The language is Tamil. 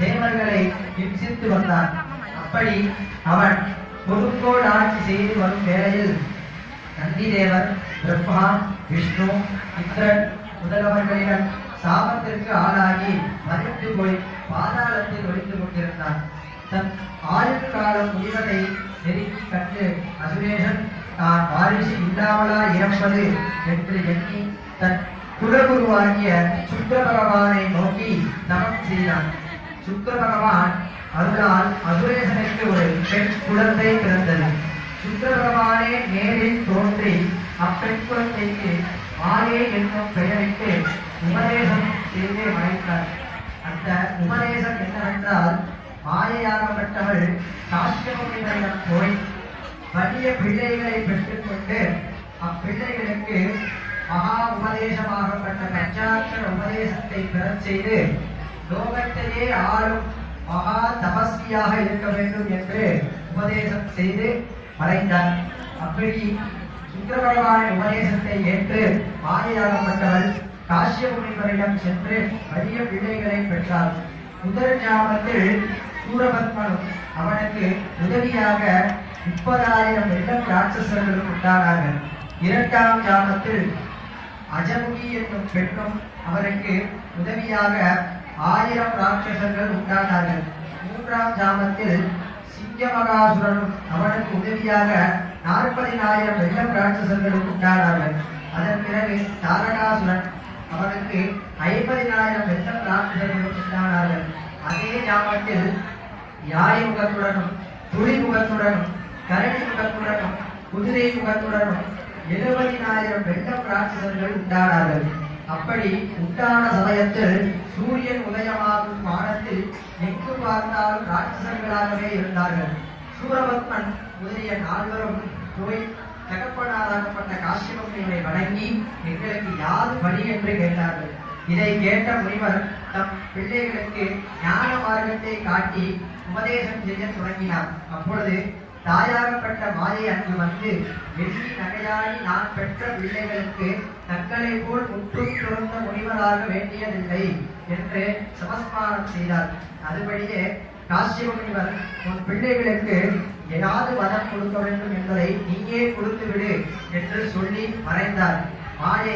தேவர்களை இம்சித்து வந்தான். அப்படி அவன் பொறுப்போடு ஆட்சி செய்து வரும் வேளையில் நந்திதேவர், பிரம்மா, விஷ்ணு, இந்திரன் முதலவர்களிடம் சாபத்திற்கு ஆளாகி மறைத்து போய் பாதாளத்தில் ஒழித்து கொண்டிருந்தான். தன் ஆயுள் காலம் முடிவதை நெருங்கி கண்டு அசுரேஷன் தான் வாரிசு இல்லாமலா இறப்பது என்று எண்ணி தன் குலகுருவாகிய சுக்கிர பகவானை நோக்கி தவம் செய்தான். சுக்கிர பகவான் அருளால் அசுரேசனுக்கு ஒரு பெண் குழந்தை பிறந்தது. சுக்கிர பகவானே நேரில் தோன்றி அப்பெண் குழந்தைக்கு மாயை என்னும் பெயரிட்டு உபதேசம் செய்து மறைத்தார். அந்த உபதேசம் என்னவென்றால், மாயையாகப்பட்டவள் காஷ்யபனிடம் போய் வலிய பிள்ளைகளை பெற்றுக்கொண்டு அப்பிள்ளைகளுக்கு மகா உபதேசமாகப்பட்ட பஞ்சாட்சர உபதேசத்தை பெறச் செய்து லோகத்தையே ஆளும் மகா தபஸ்வியாக இருக்க வேண்டும் என்று உபதேசம் செய்து மறைந்தார். அப்படி சுக்கிர பகவானின் உபதேசத்தை ஏற்று மாயையாகப்பட்டவள் காஷ்யப முனிவரிடம் சென்று வலிய பிள்ளைகளை பெற்றார். முதல் ஞாபகத்தில் சூரபத்மனும் அவனுக்கு உதவியாக 30,000 வெள்ளம் ராட்சசர்களும் உண்டானார்கள். இரண்டாம் ஜாமத்தில் அஜமுகி என்னும் பெண்ணும் அவருக்கு உதவியாக 1000 ராட்சசர்கள் உண்டானார்கள். மூன்றாம் ஜாமத்தில் சிங்கமகாசுரனும் அவனுக்கு உதவியாக 40,000 வெள்ளம் ராட்சசர்களும் உண்டானார்கள். அதன் பிறகு தாரகாசுரன் அவனுக்கு 50,000 வெள்ளம் ராட்சசர்களும் உண்டானார்கள். அதே ஜாமத்தில் யானை முகத்துடனும் துளி முகத்துடனும் கரடி முகத்துடனும் குதிரை முகத்துடனும் 70,000 வெள்ளம் ராட்சசர்கள் உண்டானார்கள். அப்படி உண்டான சமயத்தில் சூரியன் உதயமாகும் வானத்தில் எங்கு பார்த்தாலும் ராட்சசர்களாகவே இருந்தார்கள். சூரபத்மன் முதலிய 4 போய் தகப்பனாராகப்பட்ட காஷ்யப முனிவரை வணங்கி எங்களுக்கு யாது வழி என்று கேட்டார்கள். இதை கேட்ட முனிவர் தம் பிள்ளைகளுக்கு ஞான மார்க்கத்தை காட்டி உபதேசம் செய்ய தொடங்கினார். அப்பொழுது தாயாகப்பட்ட மாயை அங்கு வந்து, வெள்ளி நகையாடி நான் பெற்ற பிள்ளைகளுக்கு தங்களை போல் முற்றும் துறந்த முனிவராக வேண்டியதில்லை என்று சமஸ்காரம் செய்தார். அதுபடியே காஷ்யப முனிவர், உன் பிள்ளைகளுக்கு ஏதாவது வரம் கொடுக்க வேண்டும் என்பதை நீயே கொடுத்து விடு என்று சொல்லி மறைந்தார். மாயை